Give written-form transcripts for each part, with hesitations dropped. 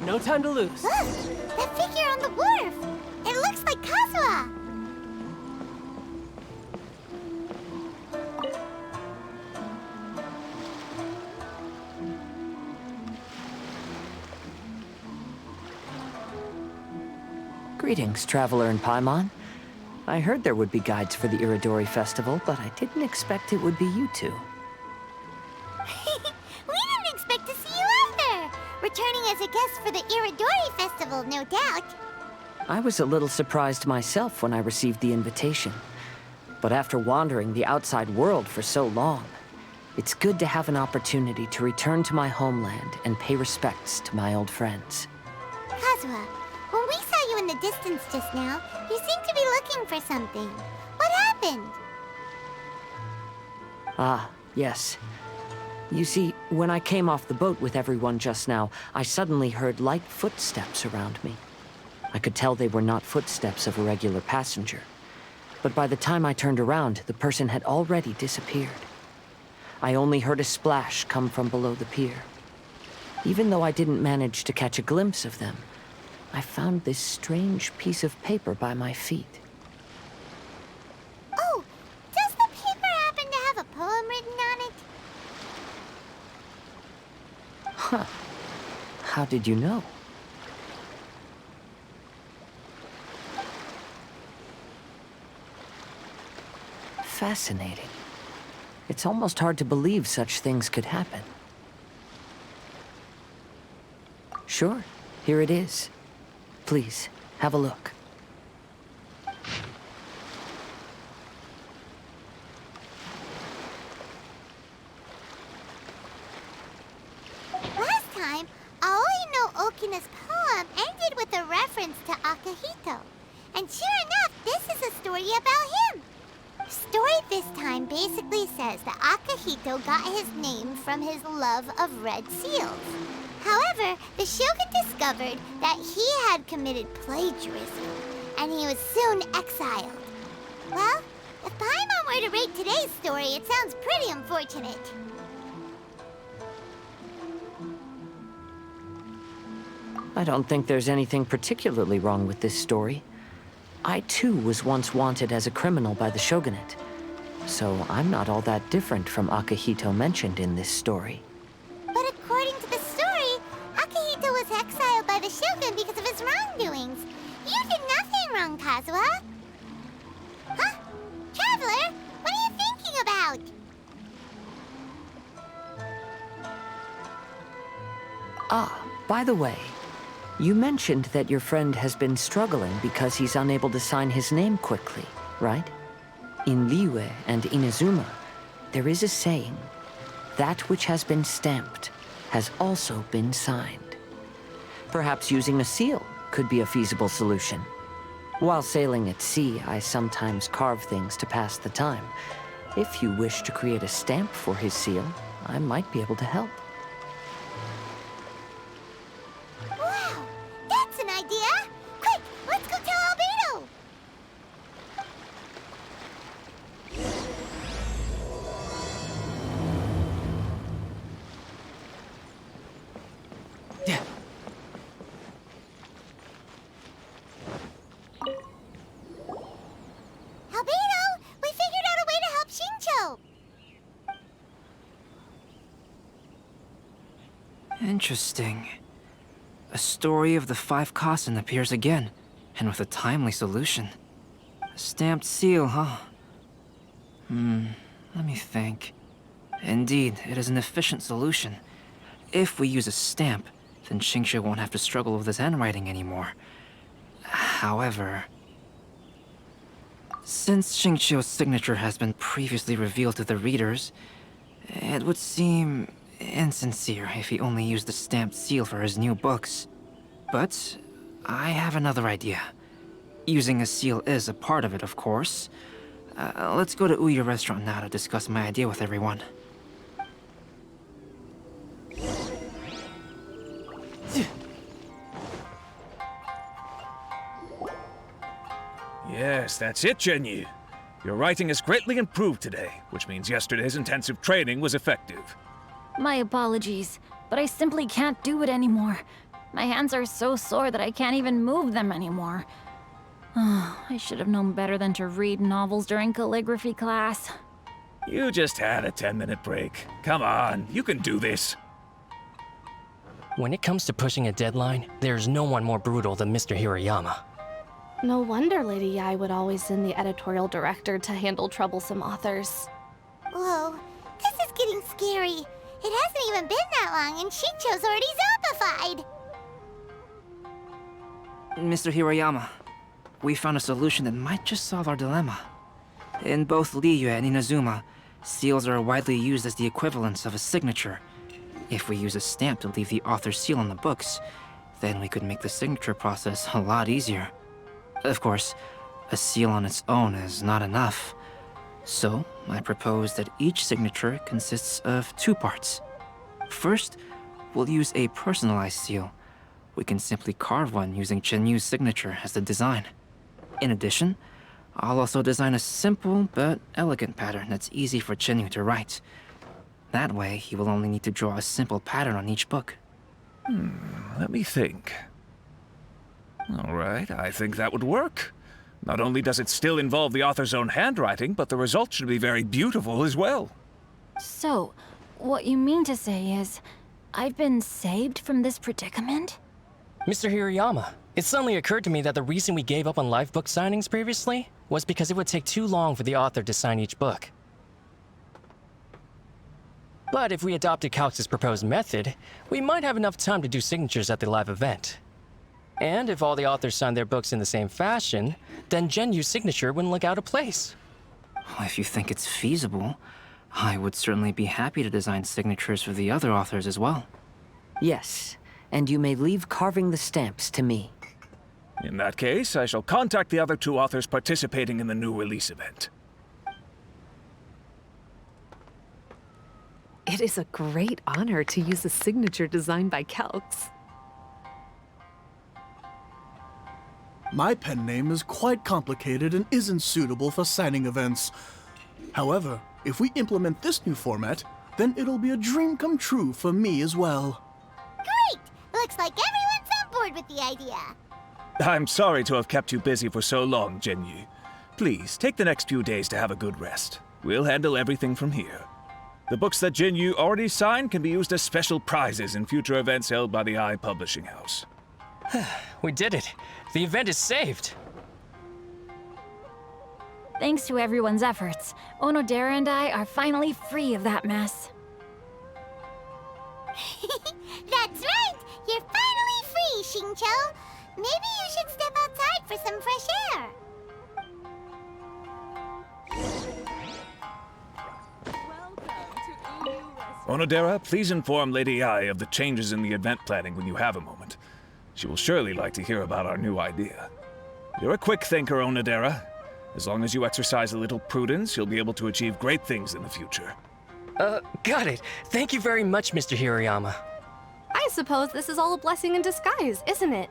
no time to lose. Look! That figure on the wharf! It looks like Kazuha! Greetings, traveler in Paimon. I heard there would be guides for the Iridori Festival, but I didn't expect it would be you two. We didn't expect to see you either! Returning as a guest for the Iridori Festival, no doubt. I was a little surprised myself when I received the invitation. But after wandering the outside world for so long, it's good to have an opportunity to return to my homeland and pay respects to my old friends. Kazuha, when we saw you in the distance just now, you seemed to be looking for something. What happened? Ah, yes. You see, when I came off the boat with everyone just now, I suddenly heard light footsteps around me. I could tell they were not footsteps of a regular passenger. But by the time I turned around, the person had already disappeared. I only heard a splash come from below the pier. Even though I didn't manage to catch a glimpse of them, I found this strange piece of paper by my feet. Oh, does the paper happen to have a poem written on it? Huh. How did you know? Fascinating. It's almost hard to believe such things could happen. Sure, here it is. Please, have a look. Last time, Aoi no Okina's poem ended with a reference to Akihito. And sure enough, this is a story about him. The story this time basically says that Akihito got his name from his love of red seals. However, the Shogun discovered that he had committed plagiarism, and he was soon exiled. Well, if Paimon were to rate today's story, it sounds pretty unfortunate. I don't think there's anything particularly wrong with this story. I too was once wanted as a criminal by the shogunate, so I'm not all that different from Akihito mentioned in this story. But according to the story, Akihito was exiled by the Shogun because of his wrongdoings. You did nothing wrong, Kazuha. Huh? Traveler, what are you thinking about? Ah, by the way, you mentioned that your friend has been struggling because he's unable to sign his name quickly, right? In Liyue and Inazuma, there is a saying, that which has been stamped has also been signed. Perhaps using a seal could be a feasible solution. While sailing at sea, I sometimes carve things to pass the time. If you wish to create a stamp for his seal, I might be able to help. Wow, that's an idea! Quick, let's go tell Albedo! Yeah. Albedo, we figured out a way to help Shincho! Interesting. A story of the 5 Kasen appears again, and with a timely solution. A stamped seal, huh? Let me think. Indeed, it is an efficient solution. If we use a stamp, then Xingqiu won't have to struggle with his handwriting anymore. However, since Xingqiu's signature has been previously revealed to the readers, it would seem insincere if he only used the stamped seal for his new books. But I have another idea. Using a seal is a part of it, of course. Let's go to Ouya restaurant now to discuss my idea with everyone. Yes, that's it, Zhenyu. Your writing is greatly improved today, which means yesterday's intensive training was effective. My apologies, but I simply can't do it anymore. My hands are so sore that I can't even move them anymore. I should have known better than to read novels during calligraphy class. You just had a 10-minute break. Come on, you can do this. When it comes to pushing a deadline, there's no one more brutal than Mr. Hirayama. No wonder Lady Yai would always send the editorial director to handle troublesome authors. Whoa, this is getting scary. It hasn't even been that long and Shincho's already zombified. Mr. Hirayama, we found a solution that might just solve our dilemma. In both Liyue and Inazuma, seals are widely used as the equivalents of a signature. If we use a stamp to leave the author's seal on the books, then we could make the signature process a lot easier. Of course, a seal on its own is not enough. So, I propose that each signature consists of 2 parts. First, we'll use a personalized seal. We can simply carve one using Chenyu's signature as the design. In addition, I'll also design a simple but elegant pattern that's easy for Chenyu to write. That way, he will only need to draw a simple pattern on each book. Let me think. All right, I think that would work. Not only does it still involve the author's own handwriting, but the result should be very beautiful as well. So, what you mean to say is, I've been saved from this predicament? Mr. Hirayama, it suddenly occurred to me that the reason we gave up on live book signings previously was because it would take too long for the author to sign each book. But if we adopted Calx's proposed method, we might have enough time to do signatures at the live event. And if all the authors signed their books in the same fashion, then Genyu's signature wouldn't look out of place. If you think it's feasible, I would certainly be happy to design signatures for the other authors as well. Yes, and you may leave carving the stamps to me. In that case, I shall contact the other 2 authors participating in the new release event. It is a great honor to use a signature designed by Calx. My pen name is quite complicated and isn't suitable for signing events. However, if we implement this new format, then it'll be a dream come true for me as well. Great! Looks like everyone's on board with the idea. I'm sorry to have kept you busy for so long, Genyu. Please, take the next few days to have a good rest. We'll handle everything from here. The books that Genyu already signed can be used as special prizes in future events held by the Eye Publishing House. We did it. The event is saved. Thanks to everyone's efforts, Onodera and I are finally free of that mess. That's right! You're finally free, Shincho! Maybe you should step outside for some fresh air. Onodera, please inform Lady Ai of the changes in the event planning when you have a moment. She will surely like to hear about our new idea. You're a quick thinker, Onodera. As long as you exercise a little prudence, you'll be able to achieve great things in the future. Got it. Thank you very much, Mr. Hirayama. I suppose this is all a blessing in disguise, isn't it?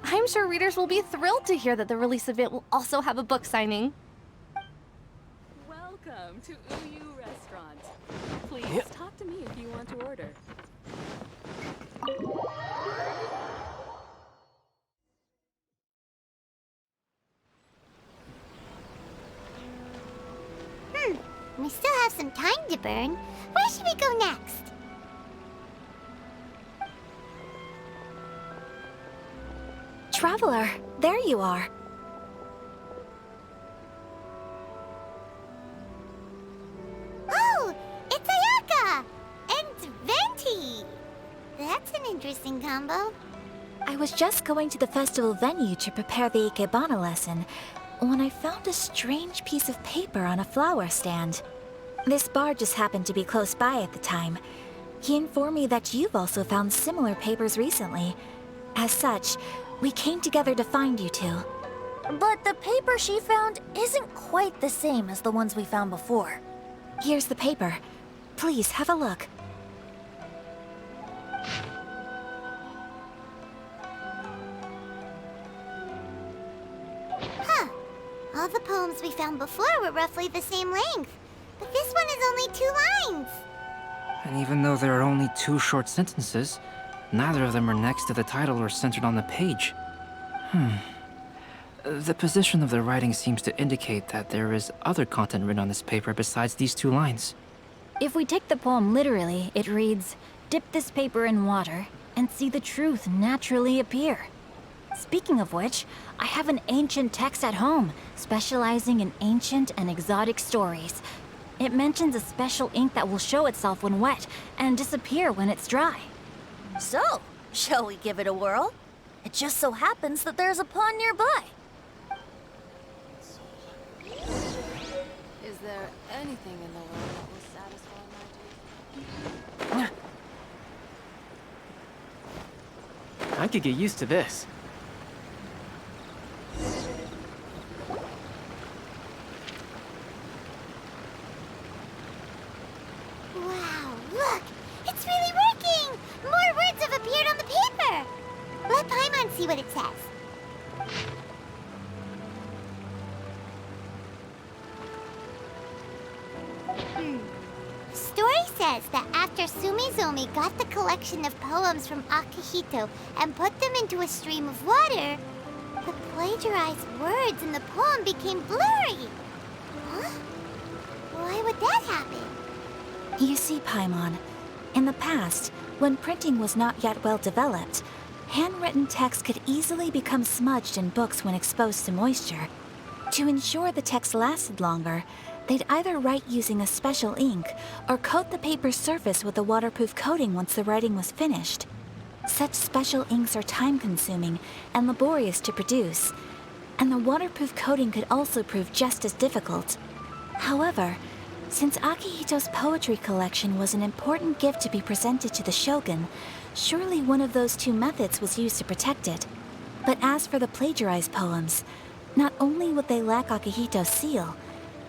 I'm sure readers will be thrilled to hear that the release event will also have a book signing. Welcome to Uyu Restaurant. Please talk to me if you want to order. We still have some time to burn. Where should we go next? Traveler, there you are. Oh, it's Ayaka! And Venti! That's an interesting combo. I was just going to the festival venue to prepare the Ikebana lesson when I found a strange piece of paper on a flower stand. This bard just happened to be close by at the time. He informed me that you've also found similar papers recently. As such, we came together to find you two. But the paper she found isn't quite the same as the ones we found before. Here's the paper. Please, have a look. Huh. All the poems we found before were roughly the same length. But this one is only 2 lines. And even though there are only 2 short sentences, Neither of them are next to the title or centered on the page. The position of the writing seems to indicate that there is other content written on this paper besides these 2 lines. If we take the poem literally, it reads, "Dip this paper in water and see the truth naturally appear." Speaking of which, I have an ancient text at home, specializing in ancient and exotic stories. It mentions a special ink that will show itself when wet and disappear when it's dry. So, shall we give it a whirl? It just so happens that there's a pond nearby. Is there anything in the world that will satisfy my taste? I could get used to this. Wow, look! It's really working! More words have appeared on the paper! Let Paimon see what it says. Story says that after Sumizomi got the collection of poems from Akihito and put them into a stream of water, the plagiarized words in the poem became blurry. Huh? Why would that happen? You see, Paimon, in the past, when printing was not yet well developed, handwritten text could easily become smudged in books when exposed to moisture. To ensure the text lasted longer, they'd either write using a special ink or coat the paper's surface with a waterproof coating once the writing was finished. Such special inks are time-consuming and laborious to produce, and the waterproof coating could also prove just as difficult. However, since Akihito's poetry collection was an important gift to be presented to the shogun, surely one of those 2 methods was used to protect it. But as for the plagiarized poems, not only would they lack Akihito's seal,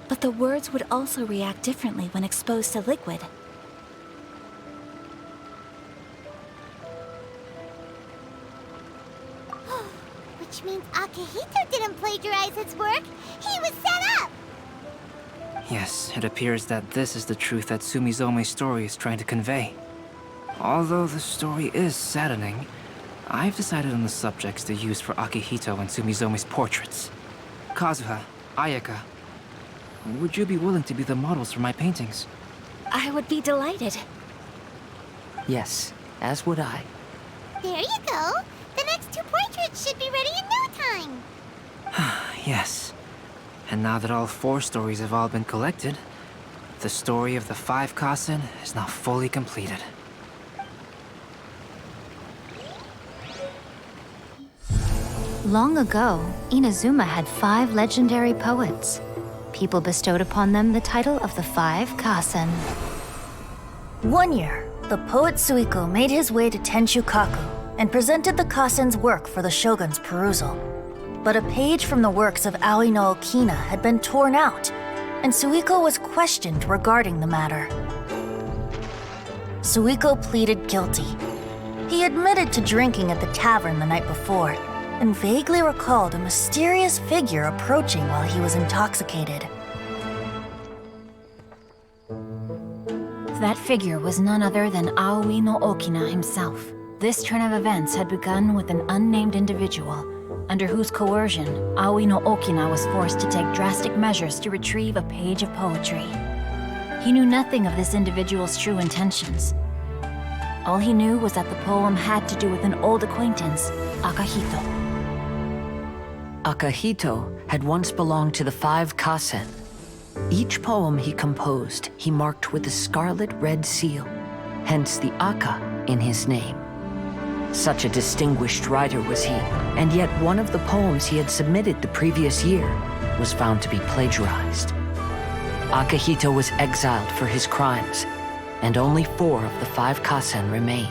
but the words would also react differently when exposed to liquid. Which means Akihito didn't plagiarize his work. He was set up! Yes, it appears that this is the truth that Sumizome's story is trying to convey. Although the story is saddening, I've decided on the subjects to use for Akihito and Sumizome's portraits. Kazuha, Ayaka, would you be willing to be the models for my paintings? I would be delighted. Yes, as would I. There you go. The next 2 portraits should be ready in no time. Yes. And now that all 4 stories have all been collected, the story of the 5 Kasen is now fully completed. Long ago, Inazuma had 5 legendary poets. People bestowed upon them the title of the 5 Kasen. One year, the poet Suiko made his way to Tenshukaku and presented the Kasen's work for the shogun's perusal. But a page from the works of Aoi no Okina had been torn out, and Suiko was questioned regarding the matter. Suiko pleaded guilty. He admitted to drinking at the tavern the night before, and vaguely recalled a mysterious figure approaching while he was intoxicated. That figure was none other than Aoi no Okina himself. This turn of events had begun with an unnamed individual, under whose coercion, Aoi no Okina was forced to take drastic measures to retrieve a page of poetry. He knew nothing of this individual's true intentions. All he knew was that the poem had to do with an old acquaintance, Akihito. Akihito had once belonged to the 5 Kasen. Each poem he composed, he marked with a scarlet red seal, hence the Aka in his name. Such a distinguished writer was he, and yet one of the poems he had submitted the previous year was found to be plagiarized. Akihito was exiled for his crimes, and only 4 of the 5 Kasen remained.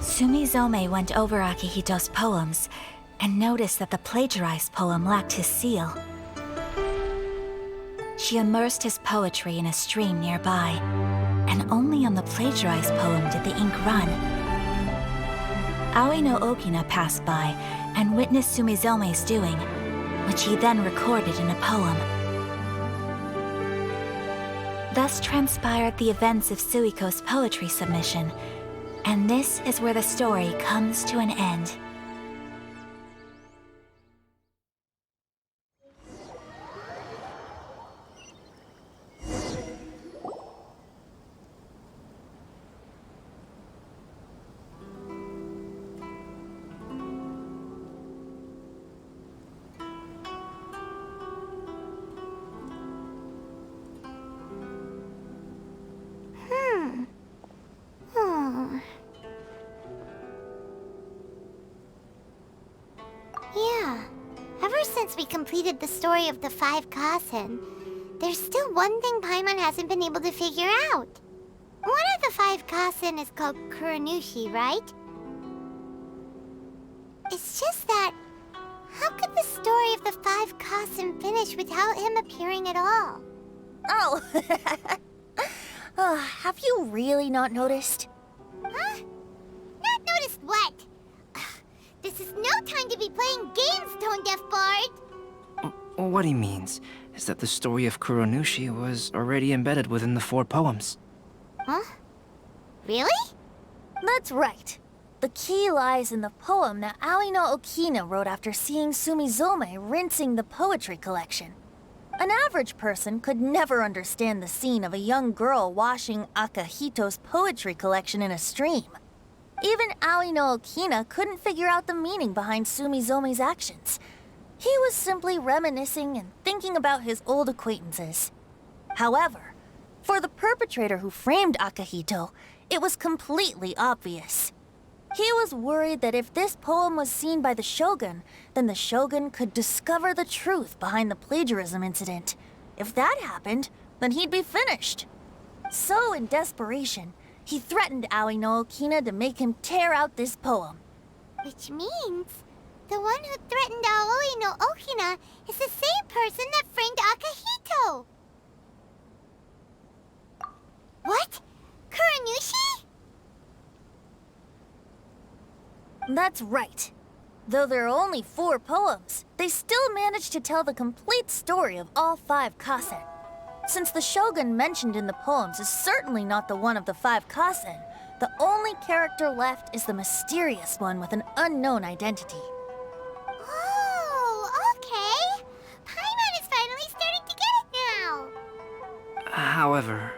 Sumizome went over Akihito's poems and noticed that the plagiarized poem lacked his seal. She immersed his poetry in a stream nearby, and only on the plagiarized poem did the ink run. Aoi no Okina passed by and witnessed Sumizome's doing, which he then recorded in a poem. Thus transpired the events of Suiko's poetry submission, And this is where the story comes to an end. Yeah. Ever since we completed the story of the 5 Kasen, there's still one thing Paimon hasn't been able to figure out. One of the 5 Kasen is called Kuranushi, right? It's just that... how could the story of the 5 Kasen finish without him appearing at all? Oh! Have you really not noticed? Huh? Not noticed what? This is no time to be playing games, Tone-Deaf Bard! What he means is that the story of Kuranushi was already embedded within the 4 poems. Huh? Really? That's right. The key lies in the poem that Aoi no Okina wrote after seeing Sumizome rinsing the poetry collection. An average person could never understand the scene of a young girl washing Akahito's poetry collection in a stream. Even Aoi no Okina couldn't figure out the meaning behind Sumizome's actions. He was simply reminiscing and thinking about his old acquaintances. However, for the perpetrator who framed Akahito, it was completely obvious. He was worried that if this poem was seen by the Shogun, then the Shogun could discover the truth behind the plagiarism incident. If that happened, then he'd be finished. So, in desperation, he threatened Aoi no Okina to make him tear out this poem. Which means the one who threatened Aoi no Okina is the same person that framed Akahito! What? Kuranushi? That's right. Though there are only 4 poems, they still managed to tell the complete story of all 5 Kasen. Since the Shogun mentioned in the poems is certainly not the one of the 5 Kasen, the only character left is the mysterious one with an unknown identity. Oh, okay. Paimon is finally starting to get it now. However,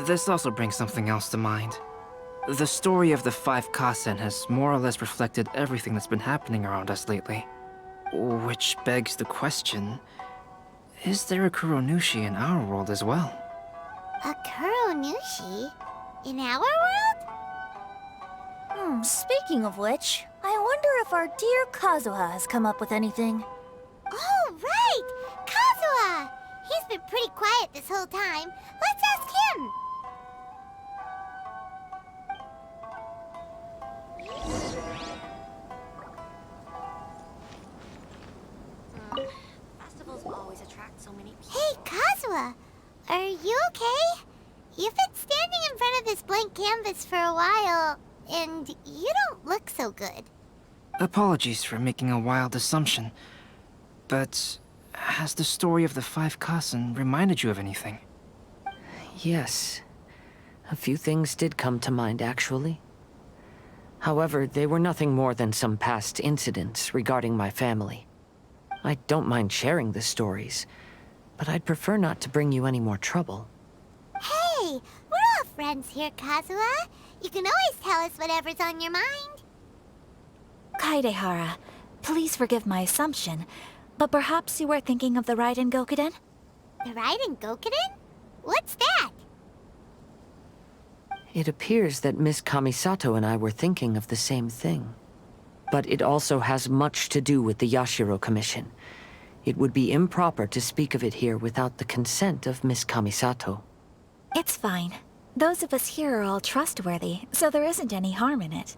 this also brings something else to mind. The story of the 5 Kasen has more or less reflected everything that's been happening around us lately. Which begs the question, is there a Kuranushi in our world as well? A Kuranushi? In our world? Speaking of which, I wonder if our dear Kazuha has come up with anything. Oh, right! Kazuha! He's been pretty quiet this whole time. Let's ask him! Festivals always attract so many people. Hey, Kazuha! Are you okay? You've been standing in front of this blank canvas for a while, and you don't look so good. Apologies for making a wild assumption, but has the story of the 5 Kasen reminded you of anything? Yes. A few things did come to mind, actually. However, they were nothing more than some past incidents regarding my family. I don't mind sharing the stories, but I'd prefer not to bring you any more trouble. Hey, we're all friends here, Kazuha. You can always tell us whatever's on your mind. Kaidehara, please forgive my assumption, but perhaps you were thinking of the Raiden Gokuden? The Raiden Gokuden? What's that? It appears that Miss Kamisato and I were thinking of the same thing. But it also has much to do with the Yashiro Commission. It would be improper to speak of it here without the consent of Miss Kamisato. It's fine. Those of us here are all trustworthy, so there isn't any harm in it.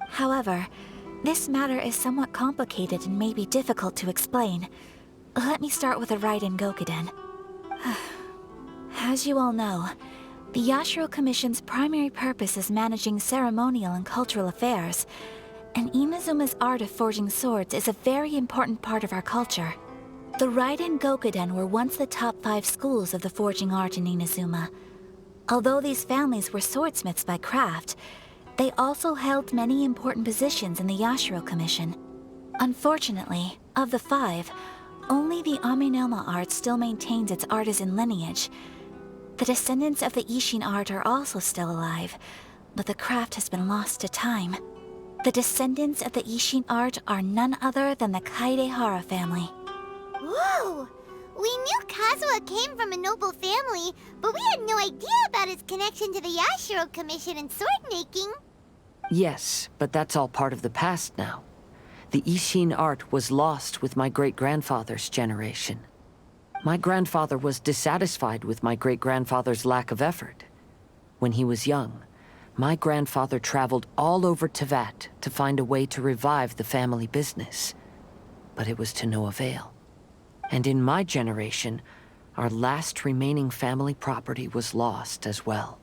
However, this matter is somewhat complicated and may be difficult to explain. Let me start with the Raiden Gokuden. As you all know, the Yashiro Commission's primary purpose is managing ceremonial and cultural affairs, and Inazuma's art of forging swords is a very important part of our culture. The Raiden Gokuden were once the top 5 schools of the forging art in Inazuma. Although these families were swordsmiths by craft, They also held many important positions in the Yashiro Commission. Unfortunately, of the 5, only the Aminoma art still maintains its artisan lineage. The descendants of the Ishin art are also still alive, but the craft has been lost to time. The descendants of the Ishin art are none other than the Kaidehara family. Whoa! We knew Kazuha came from a noble family, but we had no idea about his connection to the Yashiro Commission and sword-making. Yes, but that's all part of the past now. The Ishin art was lost with my great-grandfather's generation. My grandfather was dissatisfied with my great-grandfather's lack of effort. When he was young, my grandfather traveled all over Tevat to find a way to revive the family business. But it was to no avail. And in my generation, our last remaining family property was lost as well.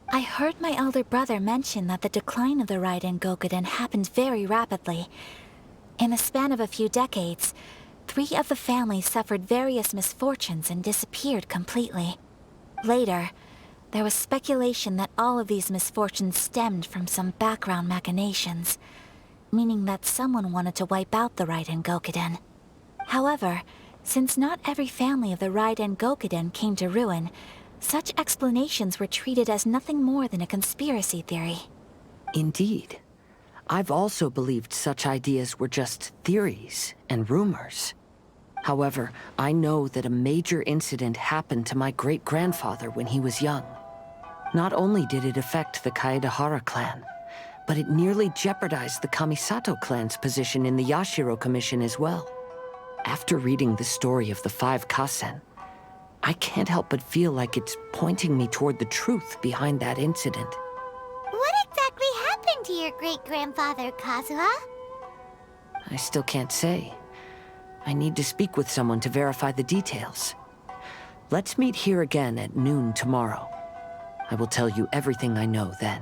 I heard my elder brother mention that the decline of the Raiden Gokuden happened very rapidly. In the span of a few decades, 3 of the families suffered various misfortunes and disappeared completely. Later, there was speculation that all of these misfortunes stemmed from some background machinations, meaning that someone wanted to wipe out the Raiden Gokuden. However, since not every family of the Raiden Gokuden came to ruin, such explanations were treated as nothing more than a conspiracy theory. Indeed. I've also believed such ideas were just theories and rumors. However, I know that a major incident happened to my great-grandfather when he was young. Not only did it affect the Kaedehara clan, but it nearly jeopardized the Kamisato clan's position in the Yashiro Commission as well. After reading the story of the 5 Kasen, I can't help but feel like it's pointing me toward the truth behind that incident. What exactly happened to your great-grandfather, Kazuha? I still can't say. I need to speak with someone to verify the details. Let's meet here again at noon tomorrow. I will tell you everything I know then.